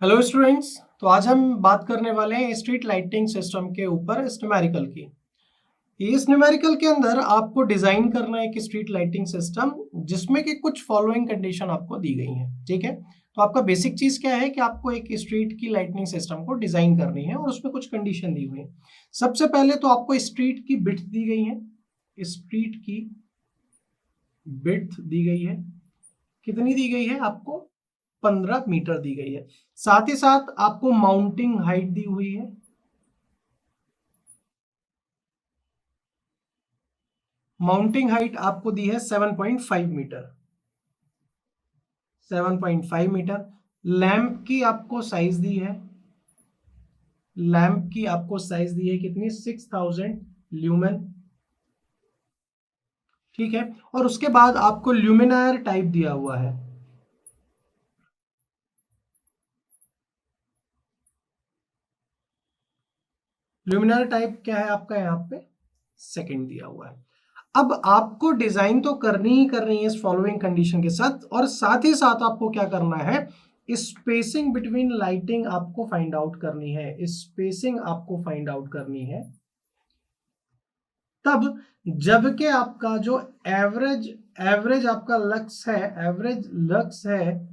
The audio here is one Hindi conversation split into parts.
Hello students. तो आज हम बात करने वाले हैं स्ट्रीट लाइटिंग सिस्टम के ऊपर न्यूमेरिकल की। इस न्यूमेरिकल के अंदर आपको डिजाइन करना है एक स्ट्रीट लाइटिंग सिस्टम जिसमें कि कुछ फॉलोइंग कंडीशन आपको दी गई हैं। ठीक है, तो आपका बेसिक चीज क्या है कि आपको एक स्ट्रीट की लाइटिंग सिस्टम को डिजाइन करनी है और उसमें कुछ कंडीशन दी हुई है। सबसे पहले तो आपको स्ट्रीट की विड्थ दी गई है। स्ट्रीट की विड्थ दी गई है। कितनी दी गई है आपको? 15 मीटर दी गई है। साथ ही साथ आपको माउंटिंग हाइट दी हुई है। माउंटिंग हाइट आपको दी है 7.5 मीटर। 7.5 मीटर। लैंप की आपको साइज दी है। लैंप की आपको साइज दी है कितनी? 6000 ल्यूमेन। ठीक है, और उसके बाद आपको ल्यूमिनायर टाइप दिया हुआ है। ल्यूमिनायर टाइप क्या है आपका? यहाँ पे सेकंड दिया हुआ है। अब आपको डिजाइन तो करनी ही करनी है इस फॉलोइंग कंडीशन के साथ, और साथ ही साथ आपको क्या करना है? स्पेसिंग बिटवीन लाइटिंग आपको फाइंड आउट करनी है। स्पेसिंग आपको फाइंड आउट करनी है तब जबकि आपका जो एवरेज एवरेज आपका लक्स है, एवरेज लक्स है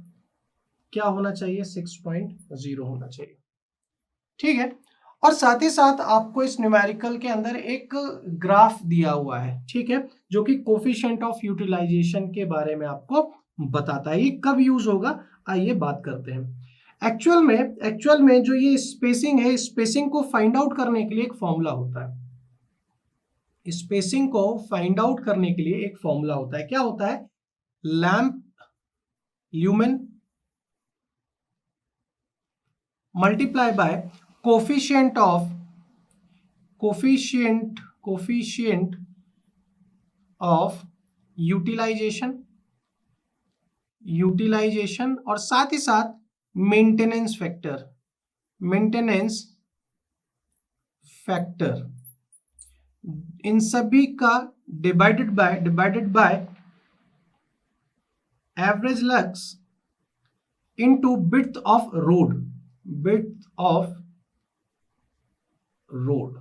क्या होना चाहिए? 6.0 होना चाहिए। ठीक है, और साथ ही साथ आपको इस न्यूमेरिकल के अंदर एक ग्राफ दिया हुआ है। ठीक है, जो कि कोफिशिएंट ऑफ यूटिलाइजेशन के बारे में आपको बताता है। ये कब यूज होगा आइए बात करते हैं। एक्चुअल में जो ये स्पेसिंग है, स्पेसिंग को फाइंड आउट करने के लिए एक फॉर्मूला होता है। स्पेसिंग को फाइंड आउट करने के लिए एक फॉर्मूला होता है। क्या होता है? Lamp lumen multiply by coefficient of coefficient of utilisation और साथ ही साथ मेंटेनेंस फैक्टर इन सभी का divided by average lux into width of road. Width of road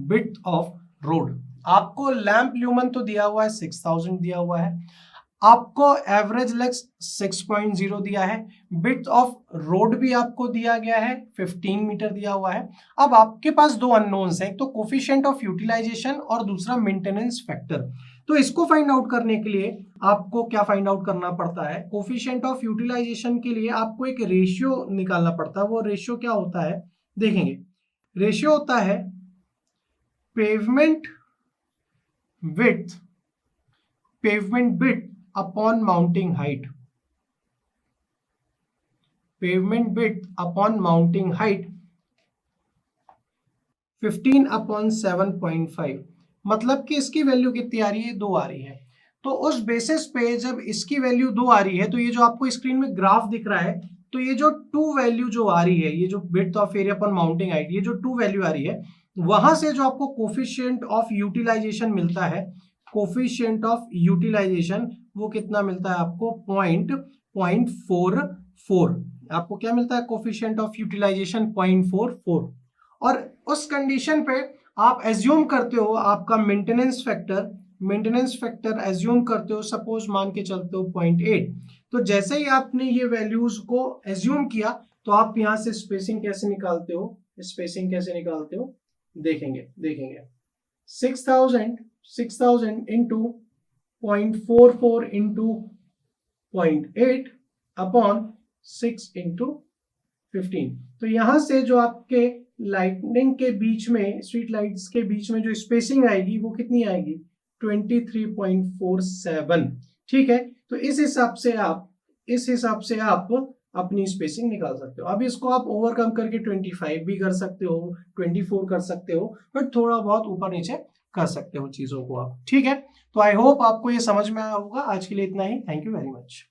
width of road आपको लैंप ल्यूमन तो दिया हुआ है, 6000 दिया हुआ है। आपको एवरेज लक्स 6.0 दिया है। विड्थ ऑफ रोड भी आपको दिया गया है, 15 मीटर दिया हुआ है। अब आपके पास दो अननोन्स हैं, एक तो कोफिशिएंट ऑफ यूटिलाइजेशन और दूसरा मेंटेनेंस फैक्टर। तो इसको फाइंड आउट करने के लिए आपको क्या फाइंड आउट करना पड़ता है? कोफिशिएंट ऑफ यूटिलाइजेशन के लिए आपको एक रेशियो निकालना पड़ता है। वो रेशियो क्या होता है देखेंगे। रेशियो होता है pavement width upon mounting height. Pavement width upon mounting height 15/7.5। मतलब कि इसकी वैल्यू कितनी आ रही है? 2 आ रही है। तो उस बेसिस पे जब इसकी वैल्यू 2 आ रही है तो ये जो आपको स्क्रीन में ग्राफ दिख रहा है, तो ये जो 2 वैल्यू जो आ रही है, ये जो width of area upon mounting height, ये जो 2 वैल्यू आ रही है, वहां से जो आपको कोफिशिएंट ऑफ यूटिलाइजेशन मिलता है, कोफिशिएंट ऑफ यूटिलाइजेशन वो कितना मिलता है आपको? 0.44। आपको क्या मिलता है? Coefficient of utilisation 0.44। और उस कंडीशन पे आप एज्यूम करते हो आपका मेंटेनेंस फैक्टर एज्यूम करते हो, सपोज मान के चलते हो 0.8। तो जैसे ही आपने ये वैल्यूज को एज्यूम किया तो आप यहां से स्पेसिंग कैसे निकालते हो? देखेंगे 6000 इंटू 0.44 इंटू 0.8 अपॉन 6 इंटू 15। तो यहां से जो आपके लाइटनिंग के बीच में, स्ट्रीट लाइट्स के बीच में जो स्पेसिंग आएगी वो कितनी आएगी? 23.47। ठीक है, तो इस हिसाब से आप अपनी स्पेसिंग निकाल सकते हो। अब इसको आप ओवरकम करके 25 भी कर सकते हो, 24 कर सकते हो, बट थोड़ा बहुत ऊपर नीचे कर सकते हो चीजों को आप। ठीक है, तो आई होप आपको ये समझ में आया होगा। आज के लिए इतना ही। Thank you very much.